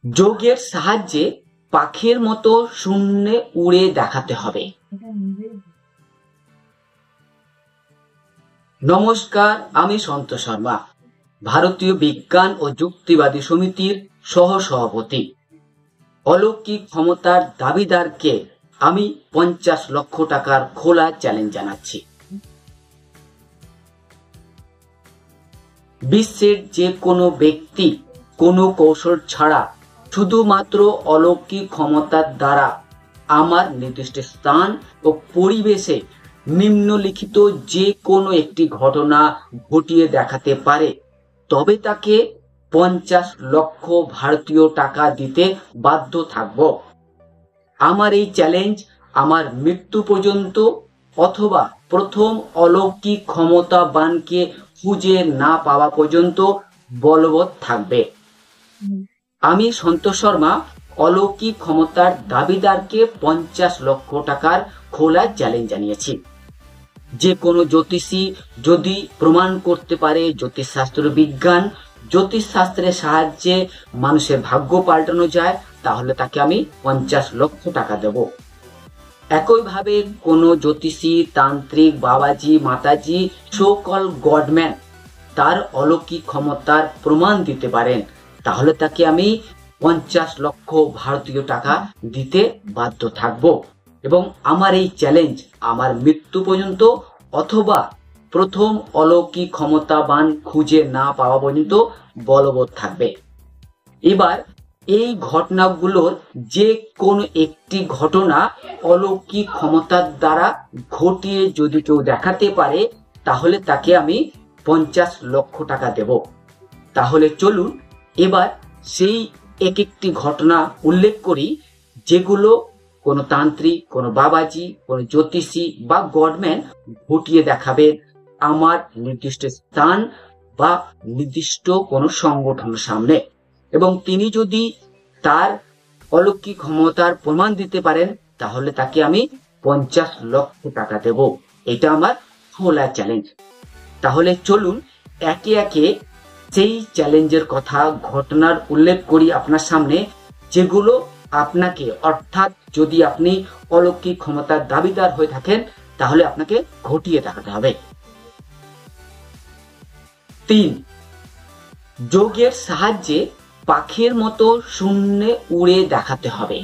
যোগের সাহায্যে পাখির মতো শূন্যে উড়ে দেখাতে হবে। নমস্কার, আমি সন্তোষ শর্মা, ভারতীয় বিজ্ঞান ও যুক্তিবাদী সমিতির সহ-সভাপতি। অলৌকিক ক্ষমতার দাবিদারকে আমি 50 লক্ষ টাকার খোলা চ্যালেঞ্জ জানাচ্ছি। বিশ্বের যে কোনো ব্যক্তি কোনো কৌশল ছাড়া শুধুমাত্র অলৌকিক ক্ষমতার দ্বারা আমার নির্দিষ্ট স্থান ও পরিবেশে নিম্নলিখিত যে কোনো একটি ঘটনা ঘটিয়ে দেখাতে পারে, তবে তাকে 50 লক্ষ ভারতীয় টাকা দিতে বাধ্য থাকব। আমার এই চ্যালেঞ্জ আমার মৃত্যু পর্যন্ত অথবা প্রথম অলৌকিক ক্ষমতাবানকে খুঁজে না পাওয়া পর্যন্ত বলবৎ থাকবে। আমি সন্তোষ শর্মা অলৌকিক ক্ষমতার দাবিদারকে 50 লক্ষ টাকার খোলা চ্যালেঞ্জ জানিয়েছি। যে কোনো জ্যোতিষী যদি প্রমাণ করতে পারে জ্যোতিষশাস্ত্র বিজ্ঞান জ্যোতিষশাস্ত্রের সাহায্যে মানুষের ভাগ্য পাল্টানো যায়, তাহলে তাকে আমি 50 লক্ষ টাকা দেব। একইভাবে কোনো জ্যোতিষী, তান্ত্রিক, বাবাজি, মাতাজি, সো-কল গডম্যান তার অলৌকিক ক্ষমতার প্রমাণ দিতে পারেন, তাহলে তাকে আমি 50 লক্ষ ভারতীয় টাকা দিতে বাধ্য থাকব। এবং আমার এই চ্যালেঞ্জ আমার মৃত্যু পর্যন্ত অথবা প্রথম অলৌকিক ক্ষমতাবান খুঁজে না পাওয়া পর্যন্ত বলবৎ থাকবে। এবার এই ঘটনাগুলোর যে কোনো একটি ঘটনা অলৌকিক ক্ষমতার দ্বারা ঘটিয়ে যদি কেউ দেখাতে পারে, তাহলে তাকে আমি 50 লক্ষ টাকা দেব। তাহলে চলুন এবার সেই এক একটি ঘটনা উল্লেখ করি, যেগুলো কোনো তান্ত্রিক, কোনো বাবাজি, কোনো জ্যোতিষী বা গডম্যান ঘটিয়ে দেখাবে আমার নির্দিষ্ট স্থান বা নির্দিষ্ট কোনো সংগঠনের সামনে। এবং তিনি যদি তার অলৌকিক ক্ষমতার প্রমাণ দিতে পারেন, তাহলে তাকে আমি 50 লক্ষ টাকা দেব। এটা আমার খোলা চ্যালেঞ্জ। তাহলে চলুন একে একে সেই চ্যালেঞ্জের কথা, ঘটনার উল্লেখ করি আপনার সামনে, যেগুলো আপনাকে, অর্থাৎ যদি আপনি অলৌকিক ক্ষমতার দাবিদার হয়ে থাকেন, তাহলে আপনাকে ঘটিয়ে দেখাতে হবে। 3. যোগের সাহায্যে পাখির মতো শূন্যে উড়ে দেখাতে হবে।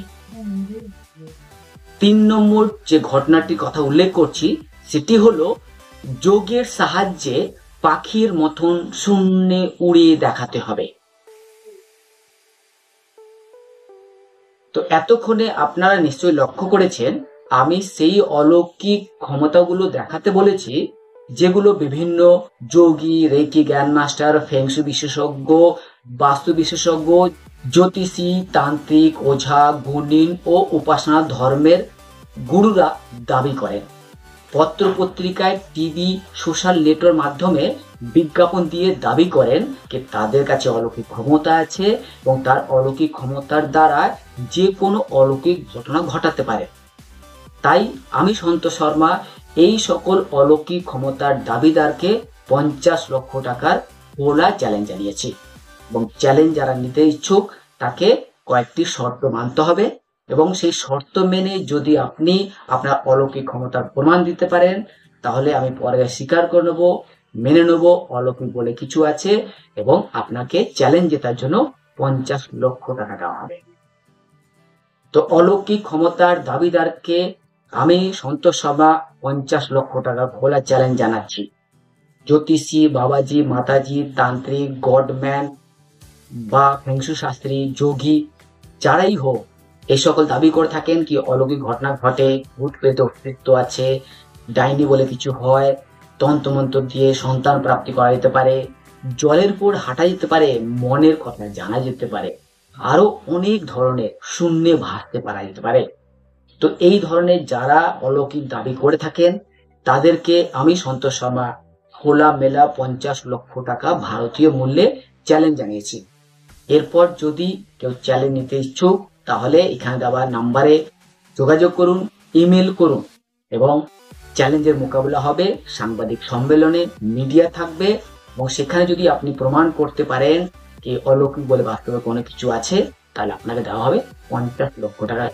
3 নম্বর যে ঘটনাটির কথা উল্লেখ করছি, সেটি হলো যোগের সাহায্যে পাখির মতন শূন্যে উড়ে দেখাতে হবে। তো এতক্ষণে আপনারা নিশ্চয়ই লক্ষ্য করেছেন, আমি সেই অলৌকিক ক্ষমতাগুলো দেখাতে বলেছি যেগুলো বিভিন্ন যোগী, রেকি জ্ঞান মাস্টার, ফেংশু বিশেষজ্ঞ, বাস্তু বিশেষজ্ঞ, জ্যোতিষী, তান্ত্রিক, ওঝা, গুণিন ও উপাসনা ধর্মের গুরুরা দাবি করেন। পত্র পত্রিকায়, টিভি, সোশ্যাল নেটওয়ার্কের মাধ্যমে বিজ্ঞাপন দিয়ে দাবি করেন যে তাদের কাছে অলৌকিক ক্ষমতা আছে এবং তার অলৌকিক ক্ষমতার দ্বারা যে কোনো অলৌকিক ঘটনা ঘটাতে পারে। তাই আমি সন্তোষ শর্মা এই সকল অলৌকিক ক্ষমতার দাবিদারকে 50 লক্ষ টাকার খোলা চ্যালেঞ্জ জানিয়েছি। এবং চ্যালেঞ্জ যারা নিতে ইচ্ছুক তাকে কয়েকটি শর্ত মানতে হবে, এবং সেই শর্ত মেনে যদি আপনি আপনার অলৌকিক ক্ষমতার প্রমাণ দিতে পারেন, তাহলে আমি পরে স্বীকার করে নেব, মেনে নেব অলৌকিক বলে কিছু আছে, এবং আপনাকে চ্যালেঞ্জ জেতার জন্য 50 লক্ষ টাকা দেওয়া হবে। তো অলৌকিক ক্ষমতার দাবিদারকে আমি সন্তোষ শর্মা 50 লক্ষ টাকা খোলা চ্যালেঞ্জ জানাচ্ছি। জ্যোতিষী, বাবাজি, মাতাজি, তান্ত্রিক, গডম্যান বা ফেংশু শাস্ত্রী, যোগী, যারাই হোক, এই সকল দাবি করে থাকেন কি অলৌকিক ঘটনা ঘটে, ভূত প্রেত অস্তিত্ব আছে, ডাইনি বলে কিছু হয়, তন্ত্রমন্ত্র দিয়ে সন্তান প্রাপ্তি করা যেতে পারে, জলের উপর হাঁটা যেতে পারে, মনের কথা জানা যেতে পারে, আরো অনেক ধরনের শূন্যে ভাসতে পারা যেতে পারে। তো এই ধরনের যারা অলৌকিক দাবি করে থাকেন তাদেরকে আমি সন্তোষ শর্মা খোলা মেলা 50 লক্ষ টাকা ভারতীয় মূল্যে চ্যালেঞ্জ জানিয়েছি। এরপর যদি কেউ চ্যালেঞ্জ নিতে ইচ্ছুক, তাহলে এখানে দেওয়া নাম্বারে যোগাযোগ করুন, ইমেল করুন, এবং চ্যালেঞ্জের মোকাবিলা হবে সাংবাদিক সম্মেলনে, মিডিয়া থাকবে, এবং সেখানে যদি আপনি প্রমাণ করতে পারেন যে অলৌকিক বলে বাস্তবে কোনো কিছু আছে, তাহলে আপনাকে দেওয়া হবে 50 লক্ষ টাকা।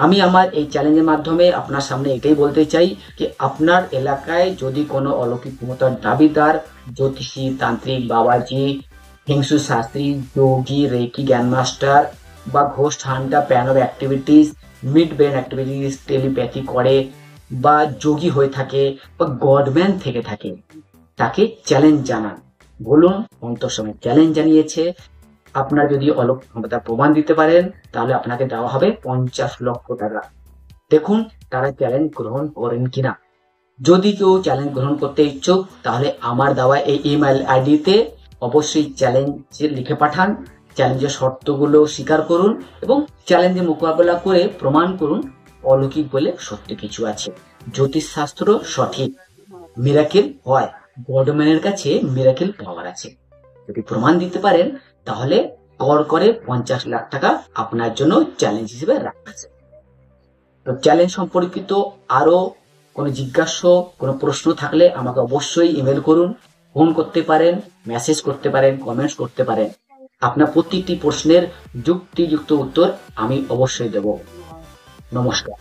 আমি আমার এই চ্যালেঞ্জের মাধ্যমে আপনার সামনে এটাই বলতে চাই যে আপনার এলাকায় যদি কোনো অলৌকিক ক্ষমতার দাবিদার জ্যোতিষী, তান্ত্রিক, বাবাজি, হিংসু শাস্ত্রী, যোগী, রেকি, জ্ঞান মাস্টার বা ghost Hunter, pan of activities, mid brain activities, telepathy করে বা যোগী হয়ে থাকে বা গডম্যান থেকে থাকে, তাকে চ্যালেঞ্জ জানান। বলুন অন্তর সময় চ্যালেঞ্জ জানিয়েছে, আপনার যদি অলৌকিক ক্ষমতার প্রমাণ দিতে পারেন তাহলে আপনাকে দেওয়া হবে 50 লক্ষ টাকা। দেখুন তারা চ্যালেঞ্জ গ্রহণ করেন কিনা। যদি কেউ চ্যালেঞ্জ গ্রহণ করতে ইচ্ছুক তাহলে আমার দেওয়া এই ইমেল আইডিতে অবশ্যই চ্যালেঞ্জ লিখে পাঠান, চ্যালেঞ্জের শর্তগুলো স্বীকার করুন এবং চ্যালেঞ্জে মোকাবেলা করে প্রমাণ করুন অলৌকিক বলে সত্যি কিছু আছে, জ্যোতিষ শাস্ত্র সঠিক, মিরাকেল হয়, গডম্যানের কাছে মিরাকেল পাওয়ার আছে। যদি প্রমাণ দিতে পারেন তাহলে গড় করে 50 লাখ টাকা আপনার জন্য চ্যালেঞ্জ হিসেবে রাখা আছে। তো চ্যালেঞ্জ সম্পর্কিত আরো কোনো জিজ্ঞাসা, কোনো প্রশ্ন থাকলে আমাকে অবশ্যই ইমেল করুন, ফোন করতে পারেন, মেসেজ করতে পারেন, কমেন্টস করতে পারেন। আপনার প্রতিটি প্রশ্নের যুক্তিযুক্ত উত্তর আমি অবশ্যই দেব। নমস্কার।